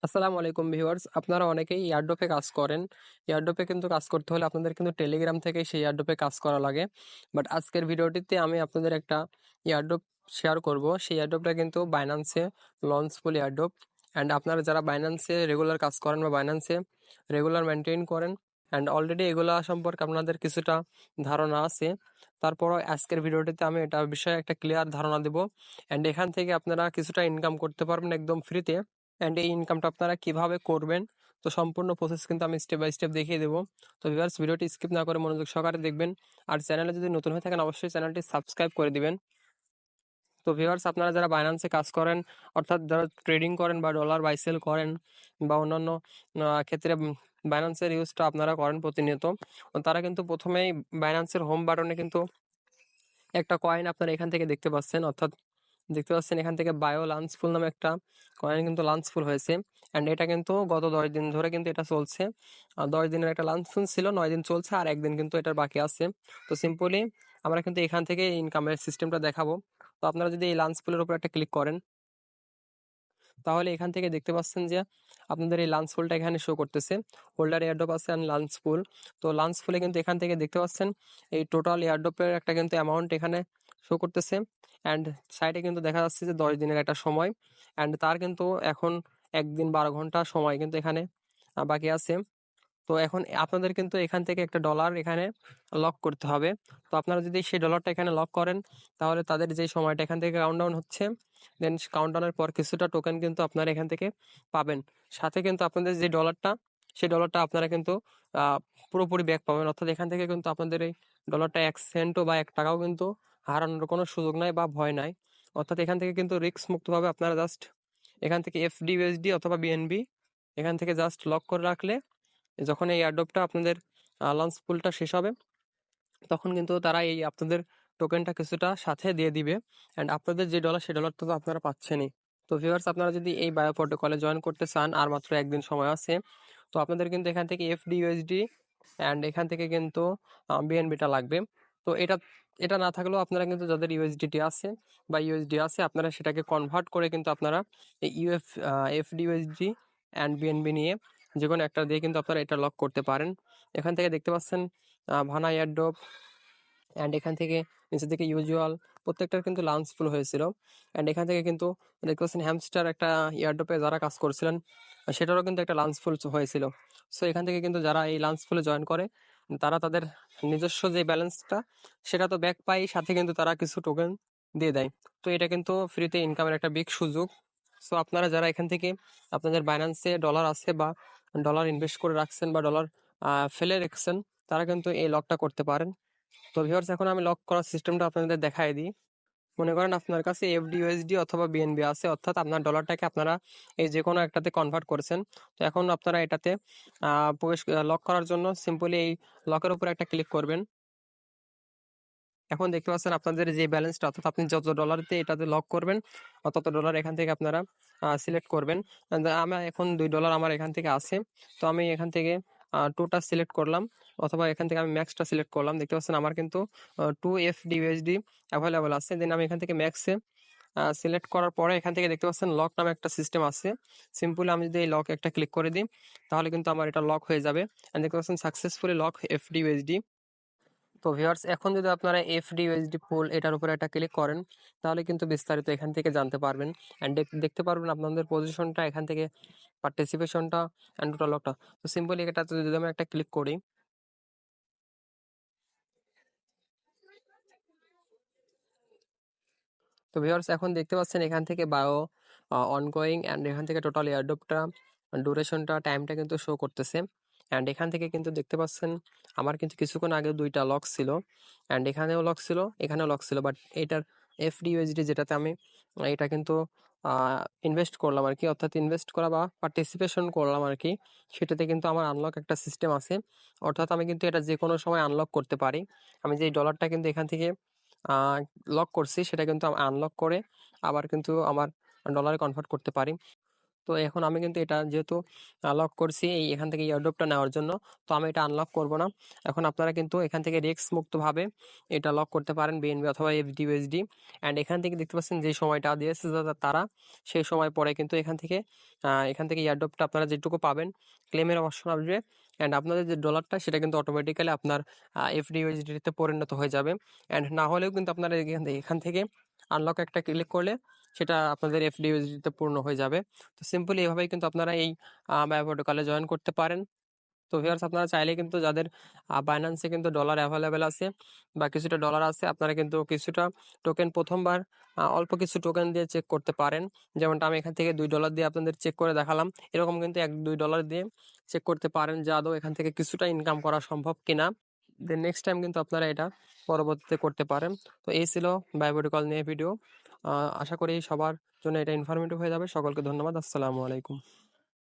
আসসালামু আলাইকুম ভিউয়ার্স। আপনারা অনেকেই এয়ারড্রপে কাজ করেন। এয়ারড্রপে কিন্তু কাজ করতে হলে আপনাদের কিন্তু টেলিগ্রাম থেকেই সেই এয়ারড্রপে কাজ করা লাগে। বাট আজকের ভিডিওটিতে আমি আপনাদের একটা এয়ারড্রপ শেয়ার করব। সেই এয়ারড্রপটা কিন্তু বাইন্যান্সে লঞ্চফুল এয়ারড্রপ। অ্যান্ড আপনারা যারা বাইন্যান্সে রেগুলার কাজ করেন বা বাইন্যান্সে রেগুলার মেইনটেইন করেন অ্যান্ড অলরেডি এগুলা সম্পর্কে আপনাদের কিছুটা ধারণা আছে। তারপরও আজকের ভিডিওটিতে আমি এটার বিষয়ে একটা ক্লিয়ার ধারণা দেব। অ্যান্ড এখান থেকে আপনারা কিছুটা ইনকাম করতে পারবেন একদম ফ্রিতে। অ্যান্ড এই ইনকামটা আপনারা কিভাবে করবেন, তো সম্পূর্ণ প্রসেস কিন্তু আমি স্টেপ বাই স্টেপ দেখিয়ে দেবো। তো ভিউয়ার্স, ভিডিওটি স্কিপ না করে মনোযোগ সহকারে দেখবেন। আর চ্যানেলে যদি নতুন হয়ে থাকেন অবশ্যই চ্যানেলটি সাবস্ক্রাইব করে দিবেন। তো ভিউয়ার্স, আপনারা যারা বাইন্যান্সে কাজ করেন, অর্থাৎ যারা ট্রেডিং করেন বা ডলার বাই সেল করেন বা অন্যান্য ক্ষেত্রে বাইন্যান্সের ইউজটা আপনারা করেন প্রতিনিয়ত, তারা কিন্তু প্রথমেই বাইন্যান্সের হোম বাটনে কিন্তু একটা কয়েন আপনারা এখান থেকে দেখতে পাচ্ছেন, অর্থাৎ দেখতে পাচ্ছেন এখান থেকে বায়ো লাঞ্চফুল নামে একটা কয়েন কিন্তু লাঞ্চফুল হয়েছে। অ্যান্ড এটা কিন্তু গত 10 দিন ধরে কিন্তু এটা চলছে। 10 দিনের একটা লাঞ্চফুল ছিল, 9 দিন চলছে, আর একদিন কিন্তু এটার বাকি আছে। তো সিম্পলি আমরা কিন্তু এখান থেকে ইনকামের সিস্টেমটা দেখাবো। তো আপনারা যদি এই লাঞ্চফুলের উপর একটা ক্লিক করেন, তাহলে এখান থেকে দেখতে পাচ্ছেন যে আপনাদের এই লাঞ্চ ফুলটা এখানে শো করতেছে। হোল্ডার এয়ারড্রপ আছে আর লাঞ্চ ফুল। তো লাঞ্চ ফুলে কিন্তু এখান থেকে দেখতে পাচ্ছেন এই টোটাল এয়ারড্রপের একটা কিন্তু অ্যামাউন্ট এখানে শো করতেছে। অ্যান্ড সাইডে কিন্তু দেখা যাচ্ছে যে 10 দিনের একটা সময়। অ্যান্ড তার কিন্তু এখন 1 দিন 12 ঘন্টা সময় কিন্তু এখানে বাকি আছে। তো এখন আপনাদের কিন্তু এখান থেকে একটা ডলার এখানে লক করতে হবে। তো আপনারা যদি সেই ডলারটা এখানে লক করেন, তাহলে তাদের যে সময়টা এখান থেকে কাউন্টডাউন হচ্ছে, দেন কাউন্টডাউনের পর কিছুটা টোকেন কিন্তু আপনারা এখান থেকে পাবেন। সাথে কিন্তু আপনাদের যে ডলারটা, সেই ডলারটা আপনারা কিন্তু আহ, পুরোপুরি ব্যাক পাবেন। অর্থাৎ এখান থেকে কিন্তু আপনাদের এই ডলারটা 1 সেন্টও বা 1 টাকাও কিন্তু হারানোর কোনো সুযোগ নাই বা ভয় নাই। অর্থাৎ এখান থেকে কিন্তু রিস্ক মুক্তভাবে আপনারা জাস্ট এখান থেকে এফডি ইউএসডি অথবা বিএনবি এখান থেকে জাস্ট লক করে রাখলে, যখন এই এয়ারড্রপটা আপনাদের লঞ্চ পুলটা শেষ হবে, তখন কিন্তু তারা এই আপনাদের টোকেনটা কিছুটা সাথে দিয়ে দিবে। অ্যান্ড আপনাদের যে ডলার, সেই ডলারটা তো আপনারা পাচ্ছেনই। তো ভিউয়ার্স, আপনারা যদি এই বায়ো প্রোটোকলে জয়েন করতে চান, আর মাত্র একদিন সময় আছে। তো আপনাদের কিন্তু এখান থেকে এফডি ইউএসডি অ্যান্ড এখান থেকে কিন্তু বিএনবিটা লাগবে। তো এটা এটা না থাকলেও আপনারা কিন্তু যাদের ইউএসডিটি আছে বা ইউএসডি আছে, আপনারা সেটাকে কনভার্ট করে কিন্তু আপনারা এই এফডি ইউএসডি অ্যান্ড বিএনবি নিয়ে যে কোনো একটা দিয়ে কিন্তু আপনারা এটা লক করতে পারেন। এখান থেকে দেখতে পাচ্ছেন ভানা এয়ারড্রপ, অ্যান্ড এখান থেকে নিচের দিকে ইউজুয়াল, প্রত্যেকটার কিন্তু লাঞ্চ ফুল হয়েছিল। অ্যান্ড এখান থেকে কিন্তু দেখতে পাচ্ছেন হ্যামস্টার একটা ইয়ারড্রপে যারা কাজ করছিলেন, সেটারও কিন্তু একটা লাঞ্চ ফুল হয়েছিল। সো এখান থেকে কিন্তু যারা এই লাঞ্চ ফুলে জয়েন করে, তারা তাদের নিজস্ব যে ব্যালেন্সটা, সেটা তো ব্যাক পায়, সাথে কিন্তু তারা কিছু টোকেন দিয়ে দেয়। তো এটা কিন্তু ফ্রিতে ইনকামের একটা বিগ সুযোগ। সো আপনারা যারা এখান থেকে আপনাদের বাইন্যান্সে ডলার আছে বা ডলার ইনভেস্ট করে রাখছেন বা ডলার ফেলে রেখেছেন, তারা কিন্তু এই লকটা করতে পারেন। তো ভিউয়ার্স, এখন আমি লক করার সিস্টেমটা আপনাদের দেখাই দিই। মনে করেন আপনার কাছে এফডি ইউএসডি অথবা বিএনবি আছে, অর্থাৎ আপনার ডলারটাকে আপনারা এই যে কোনো একটাতে কনভার্ট করেছেন। তো এখন আপনারা এটাতে প্রবেশ লক করার জন্য সিম্পলি এই লকের উপর একটা ক্লিক করবেন। এখন দেখতে পাচ্ছেন আপনাদের যে ব্যালেন্সটা, অর্থাৎ আপনি যত ডলারতে এটাতে লক করবেন, তত ডলার এখান থেকে আপনারা সিলেক্ট করবেন। আমার এখন $2 আমার এখান থেকে আছে। তো আমি এখান থেকে টুটা সিলেক্ট করলাম, অথবা এখান থেকে আমি ম্যাক্সটা সিলেক্ট করলাম। দেখতে পাচ্ছেন আমার কিন্তু 2 FD অ্যাভেলেবল আছে। দেন আমি এখান থেকে ম্যাক্সে সিলেক্ট করার পরে এখান থেকে দেখতে পাচ্ছেন লক নামে একটা সিস্টেম আছে। সিম্পলি আমি যদি এই লক একটা ক্লিক করে দিই, তাহলে কিন্তু আমার এটা লক হয়ে যাবে। দেখতে পাচ্ছেন সাকসেসফুলি লক FD। তো ভিউয়ার্স, এখন যদি আপনারা এফডি ইউএসডি পুল এটার উপরে একটা ক্লিক করেন, তাহলে কিন্তু বিস্তারিত এখান থেকে জানতে পারবেন। অ্যান্ড দেখতে পারবেন আপনাদের পজিশনটা এখান থেকে, পার্টিসিপেশনটা অ্যান্ড টোটাল লকটা। তো সিম্পলি এটাতে যদি আমি একটা ক্লিক করি, তো ভিউয়ার্স এখন দেখতে পাচ্ছেন এখান থেকে বায়ো অনগোয়িং, অ্যান্ড এখান থেকে টোটাল এয়ারড্রপটা ডিউরেশনটা টাইমটা কিন্তু শো করতেছে। অ্যান্ড এখান থেকে কিন্তু দেখতে পাচ্ছেন আমার কিন্তু কিছুক্ষণ আগে 2টা লক ছিল, অ্যান্ড এখানেও লক ছিল, এখানেও লক ছিল। বাট এটার এফডি ইউএসডি যেটাতে আমি এটা কিন্তু ইনভেস্ট করলাম আর কি, অর্থাৎ ইনভেস্ট করা বা পার্টিসিপেশন করলাম আর কি, সেটাতে কিন্তু আমার আনলক একটা সিস্টেম আছে। অর্থাৎ আমি কিন্তু এটা যে কোনো সময় আনলক করতে পারি। আমি যে ডলারটা কিন্তু এখান থেকে লক করছি, সেটা কিন্তু আনলক করে আবার কিন্তু আমার ডলারে কনভার্ট করতে পারি। তো এখন আমি কিন্তু এটা যেহেতু লক করছি এখান থেকে এয়ারড্রপটা নেওয়ার জন্য, তো আমি এটা আনলক করব না। এখন আপনারা কিন্তু এখান থেকে রিস্ক মুক্তভাবে এটা লক করতে পারেন বিএনবি অথবা এফডিইউএসডি। অ্যান্ড এখান থেকে দেখতে পাচ্ছেন যে সময়টা দিয়েছে তারা, সেই সময় পরে কিন্তু এখান থেকে এয়ারড্রপটা আপনারা যেটুকু পাবেন ক্লেমের অপশন আসবে। অ্যান্ড আপনাদের যে ডলারটা সেটা কিন্তু অটোমেটিক্যালি আপনার এফডিইউএসডিতে পরিণত হয়ে যাবে। অ্যান্ড না হলেও কিন্তু আপনারা এখান থেকে আনলক একটা ক্লিক করলে সেটা আপনাদের এফডিইউএসডিতে পূর্ণ হয়ে যাবে। তো সিম্পলি এভাবেই কিন্তু আপনারা এই বায়ো প্রোটোকলে জয়েন করতে পারেন। তো ভিউয়ার্স, আপনারা চাইলে কিন্তু যাদের বাইন্যান্সে কিন্তু ডলার অ্যাভেলেবেল আছে বা কিছুটা ডলার আছে, আপনারা কিন্তু কিছুটা টোকেন প্রথমবার অল্প কিছু টোকেন দিয়ে চেক করতে পারেন। যেমনটা আমি এখান থেকে $2 দিয়ে আপনাদের চেক করে দেখালাম। এরকম কিন্তু $1-2 দিয়ে চেক করতে পারেন যে আদৌ এখান থেকে কিছুটা ইনকাম করা সম্ভব কিনা। দেন নেক্সট টাইম কিন্তু আপনারা এটা পরবর্তীতে করতে পারেন। তো এই ছিল বায়ো প্রোটোকল নিয়ে ভিডিও। আশা করি সবার জন্য এটা ইনফরমেটিভ হয়ে যাবে। সকলকে ধন্যবাদ। আসসালামু আলাইকুম।